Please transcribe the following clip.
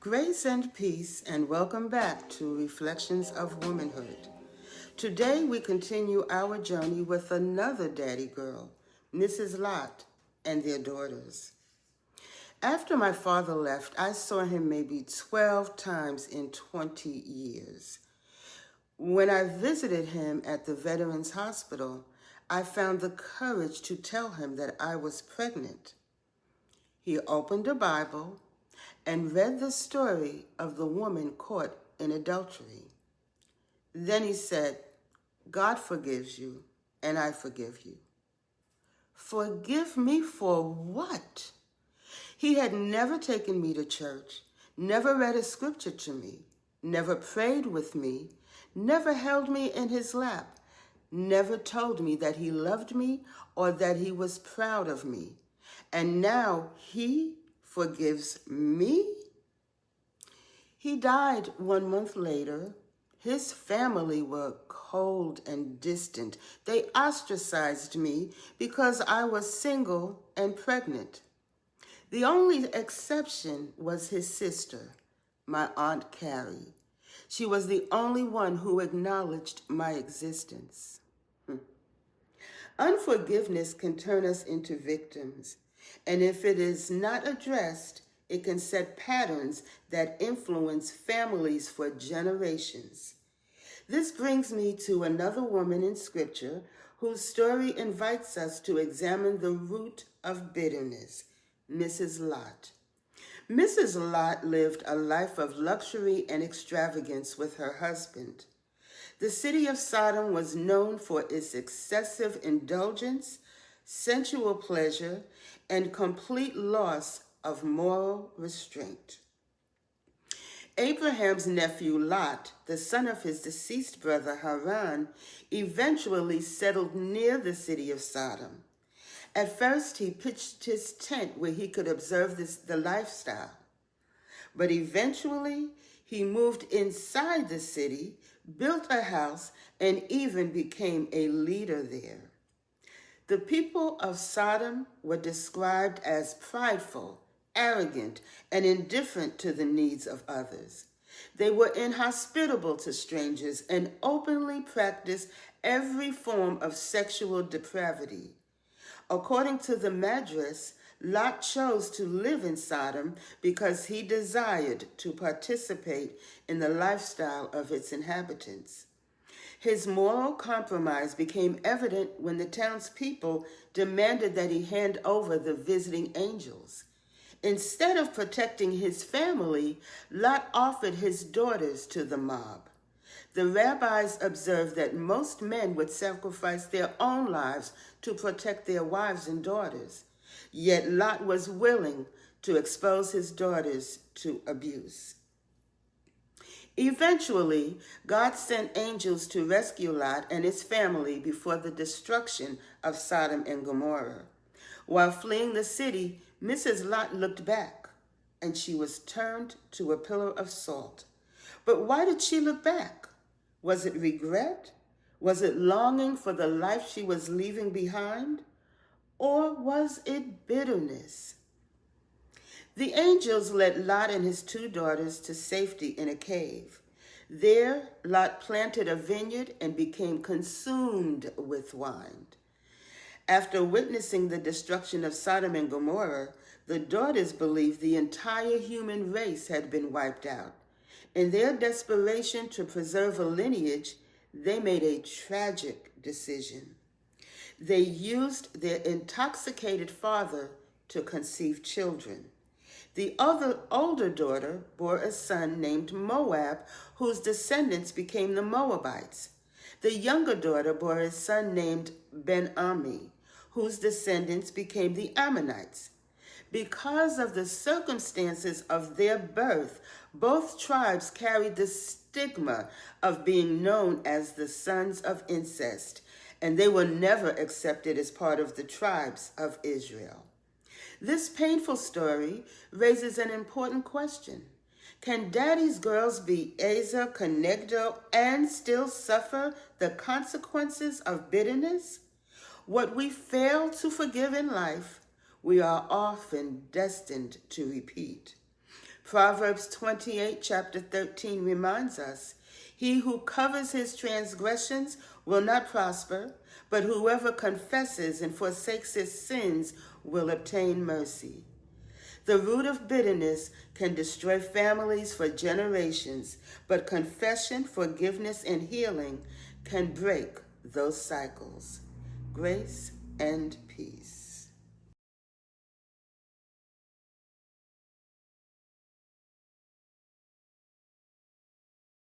Grace and peace, and welcome back to Reflections of Womanhood. Today we continue our journey with another daddy girl, Mrs. Lot, and their daughters. After my father left, I saw him maybe 12 times in 20 years. When I visited him at the Veterans Hospital, I found the courage to tell him that I was pregnant. He opened a Bible and read the story of the woman caught in adultery. Then he said, God forgives you, and I forgive you. Forgive me for what? He had never taken me to church, never read a scripture to me, never prayed with me, never held me in his lap, never told me that he loved me or that he was proud of me. And now he forgives me? He died 1 month later. His family were cold and distant. They ostracized me because I was single and pregnant. The only exception was his sister, my Aunt Carrie. She was the only one who acknowledged my existence. Unforgiveness can turn us into victims, and if it is not addressed, it can set patterns that influence families for generations. This brings me to another woman in Scripture whose story invites us to examine the root of bitterness, Mrs. Lot. Mrs. Lot lived a life of luxury and extravagance with her husband. The city of Sodom was known for its excessive indulgence, sensual pleasure, and complete loss of moral restraint. Abraham's nephew Lot, the son of his deceased brother Haran, eventually settled near the city of Sodom. At first, he pitched his tent where he could observe the lifestyle. But eventually, he moved inside the city, built a house, and even became a leader there. The people of Sodom were described as prideful, arrogant, and indifferent to the needs of others. They were inhospitable to strangers and openly practiced every form of sexual depravity. According to the Madrash, Lot chose to live in Sodom because he desired to participate in the lifestyle of its inhabitants. His moral compromise became evident when the townspeople demanded that he hand over the visiting angels. Instead of protecting his family, Lot offered his daughters to the mob. The rabbis observed that most men would sacrifice their own lives to protect their wives and daughters. Yet Lot was willing to expose his daughters to abuse. Eventually, God sent angels to rescue Lot and his family before the destruction of Sodom and Gomorrah. While fleeing the city, Mrs. Lot looked back, and she was turned to a pillar of salt. But why did she look back? Was it regret? Was it longing for the life she was leaving behind? Or was it bitterness? The angels led Lot and his 2 daughters to safety in a cave. There, Lot planted a vineyard and became consumed with wine. After witnessing the destruction of Sodom and Gomorrah, the daughters believed the entire human race had been wiped out. In their desperation to preserve a lineage, they made a tragic decision. They used their intoxicated father to conceive children. The older daughter bore a son named Moab, whose descendants became the Moabites. The younger daughter bore a son named Ben-Ami, whose descendants became the Ammonites. Because of the circumstances of their birth, both tribes carried the stigma of being known as the sons of incest, and they were never accepted as part of the tribes of Israel. This painful story raises an important question. Can daddy's girls be Ezer Kenegdo and still suffer the consequences of bitterness? What we fail to forgive in life, we are often destined to repeat. Proverbs 28, chapter 13 reminds us, he who covers his transgressions will not prosper, but whoever confesses and forsakes his sins will obtain mercy. The root of bitterness can destroy families for generations, but confession, forgiveness, and healing can break those cycles. Grace and peace.